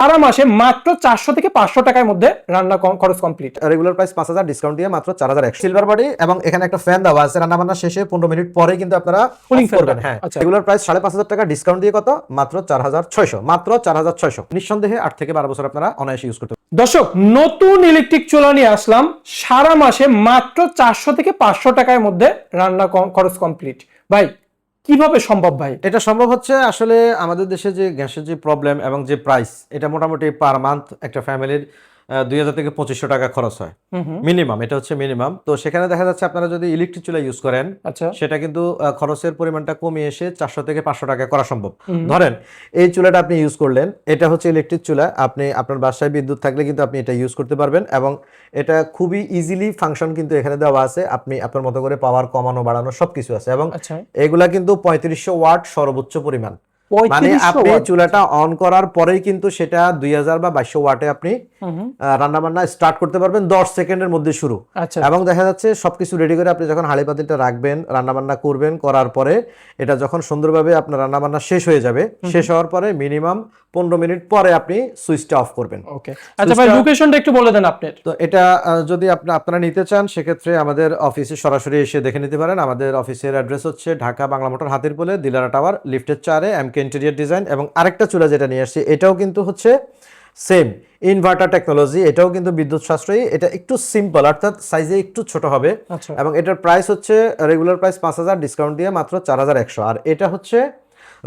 সারা মাসে মাত্র 400 থেকে 500 টাকার মধ্যে রান্না খরচ কমপ্লিট। রেগুলার প্রাইস 5000, ডিসকাউন্ট দিয়ে মাত্র 4100। সিলভার বডি এবং এখানে একটা ফ্যান দেওয়া আছে, রান্না বান্না শেষে 15 মিনিট পরে কিন্তু আপনারা কুলিং অফ করবেন। হ্যাঁ, রেগুলার প্রাইস 5500 টাকা, ডিসকাউন্ট দিয়ে কত? মাত্র 4600। মাত্র 4600। নিঃসন্দেহে 8 থেকে 12 বছর আপনারা অনায়াসে ইউজ করতে পারবেন। দর্শক, নতুন ইলেকট্রিক চুলা নিয়ে আসলাম, সারা মাসে মাত্র 400 থেকে 500 টাকার মধ্যে রান্না খরচ কমপ্লিট। ভাই কিভাবে সম্ভব ভাই? এটা সম্ভব হচ্ছে আসলে আমাদের দেশে যে গ্যাসের যে প্রবলেম এবং যে প্রাইস, এটা মোটামুটি পার মান্থ একটা ফ্যামিলির 2000 থেকে 2500 টাকা খরচ হয় মিনিমাম। এটা হচ্ছে মিনিমাম। তো সেখানে দেখা যাচ্ছে আপনারা যদি ইলেকট্রিক চুলা ইউজ করেন, আচ্ছা, সেটা কিন্তু খরচের পরিমাণটা কমিয়ে এসে 400 থেকে 500 টাকা করা সম্ভব। ধরেন এই চুলাটা আপনি ইউজ করলেন, এটা হচ্ছে ইলেকট্রিক চুলা, আপনি আপনার বাসায় বিদ্যুৎ থাকলে কিন্তু আপনি এটা ইউজ করতে পারবেন এবং এটা খুবই ইজিলি ফাংশন কিন্তু এখানে দেওয়া আছে। আপনি আপনার মতো করে পাওয়ার কমানো বাড়ানো সবকিছু আছে এবং এগুলা কিন্তু 3500 ওয়াট সর্বোচ্চ পরিমাণ। মানে আপনি চুলাটা অন করার পরেই কিন্তু সেটা 2000 বা 2200 ওয়াটে আপনি রান্না বান্না স্টার্ট করতে পারবেন 10 সেকেন্ডের মধ্যে শুরু। এবং দেখা যাচ্ছে সবকিছু রেডি করে আপনি যখন হাঁড়ি পাতিলটা রাখবেন, রান্না বান্না করবেন, করার পরে এটা যখন সুন্দরভাবে আপনার রান্না বান্না শেষ হয়ে যাবে, শেষ হওয়ার পরে মিনিমাম 15 মিনিট পরে আপনি সুইচটা অফ করবেন। ওকে, আচ্ছা ভাই, লোকেশনটা একটু বলে দেন আপনি। তো এটা যদি আপনারা নিতে চান, সেক্ষেত্রে আমাদের অফিসে সরাসরি এসে দেখে নিতে পারেন। আমাদের অফিসের অ্যাড্রেস হচ্ছে ঢাকা বাংলা মোটর হাতিরপুলে, দিলারা টাওয়ার, লিফটের 4-এ, এমকে ইন্টেরিয়র ডিজাইন। এবং আরেকটা চুলা যেটা নিয়ে আসছি, এটাও কিন্তু হচ্ছে সেম ইনভার্টার টেকনোলজি, এটাও কিন্তু বিদ্যুৎ সাশ্রয়ী। এটা একটু সিম্পল, অর্থাৎ সাইজে একটু ছোট হবে এবং এটার প্রাইস হচ্ছে রেগুলার প্রাইস 5000, ডিসকাউন্ট দিয়ে মাত্র 4100। আর এটা হচ্ছে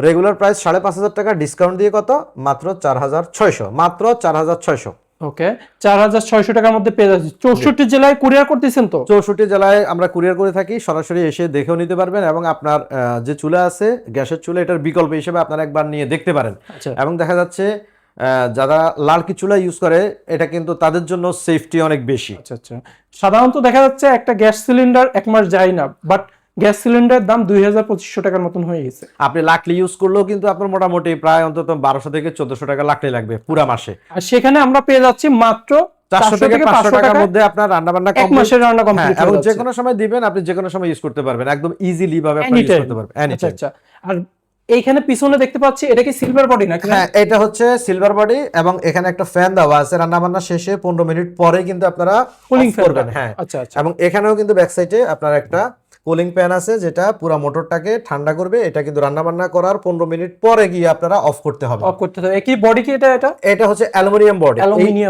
রেগুলার প্রাইস 5500 টাকা, ডিসকাউন্ট দিয়ে কত? মাত্র 4600। মাত্র 4600। ওকে, 4600 টাকার মধ্যে পেয়ে যাচ্ছি। 64 জেলায় কুরিয়ার করতেছেন তো? 64 জেলায় আমরা কুরিয়ার করে থাকি। সরাসরি এসে দেখেও নিতে পারবেন এবং আপনার যে চুলা আছে, গ্যাসের চুলা, এটার বিকল্প হিসেবে আপনারা একবার নিয়ে দেখতে পারেন। এবং দেখা যাচ্ছে যারা লালকি চুলা ইউজ করে, এটা কিন্তু তাদের জন্য সেফটি অনেক বেশি। আচ্ছা আচ্ছা, সাধারণত দেখা যাচ্ছে একটা গ্যাস সিলিন্ডার 1 মাস যায় না, বাট গ্যাস সিলিন্ডারের দাম 2000-2500 টাকার মতন হয়ে গেছে। আপনি লাকড়ি ইউজ করলেও কিন্তু আপনার মোটামুটি প্রায় অন্তত 1200 থেকে 1400 টাকা লাকড়ি লাগবে পুরা মাসে। আর সেখানে আমরা পেয়ে যাচ্ছি মাত্র 400 থেকে 500 টাকার মধ্যে আপনার রান্না বান্না এক মাসের রান্না কমপ্লিট এবং যে কোনো সময় দিবেন, আপনি যে কোনো সময় ইউজ করতে পারবেন, একদম ইজিলি ভাবে আপনি ইউজ করতে পারবেন। আচ্ছা আচ্ছা, আর এইখানে পিছনে দেখতে পাচ্ছি, এটা কি সিলভার বডি নাকি? হ্যাঁ, এটা হচ্ছে সিলভার বডি এবং এখানে একটা ফ্যান দেওয়া আছে। রান্না বান্না শেষে 15 মিনিট পরে কিন্তু আপনারা কুলিং করবেন। হ্যাঁ, আচ্ছা আচ্ছা, এবং এখানেও কিন্তু ব্যাক সাইডে আপনার একটা কুলিং ফ্যান আছে, যেটা পুরো মোটরটাকে ঠান্ডা করবে। এটা কিন্তু রান্না বান্না করার 15 মিনিট পরে গিয়ে আপনারা অফ করতে হবে। অফ করতে হবে। কি বডি কি এটা হচ্ছে অ্যালুমিনিয়াম বডি।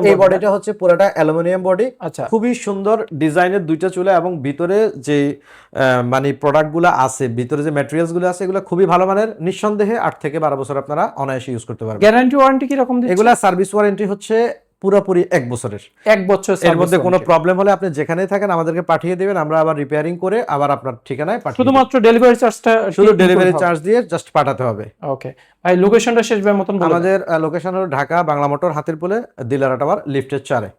এই বডিটা হচ্ছে পুরোটা অ্যালুমিনিয়াম বডি। আচ্ছা, খুবই সুন্দর ডিজাইনের দুইটা চুলা এবং ভিতরে যে মানে প্রোডাক্টগুলো আছে, ভিতরে যে ম্যাটেরিয়ালস গুলো আছে, এগুলো খুবই ভালো মানের। নিঃসন্দেহে 8 থেকে 12 বছর আপনারা অনায়াসে ইউজ করতে পারবেন। গ্যারান্টি ওয়ারেন্টি কি রকম দিচ্ছেন? এগুলা সার্ভিস ওয়ারেন্টি হচ্ছে পুরোপুরি 1 বছরের। 1 বছর। এর মধ্যে কোনো প্রবলেম হলে আপনি যেখানেই থাকেন আমাদেরকে পাঠিয়ে দিবেন, আমরা আবার রিপেয়ারিং করে আবার আপনার ঠিকানায় পাঠিয়ে দেব। শুধুমাত্র ডেলিভারি চার্জটা, শুধু ডেলিভারি চার্জ দিয়ে জাস্ট পাঠাতে হবে। ওকে ভাই, লোকেশনটা শেষবার মতন বলুন। আমাদের লোকেশন হলো ঢাকা বাংলা মোটর হাতিরপুলে, দিলারা টাওয়ার, লিফটের 4-এ।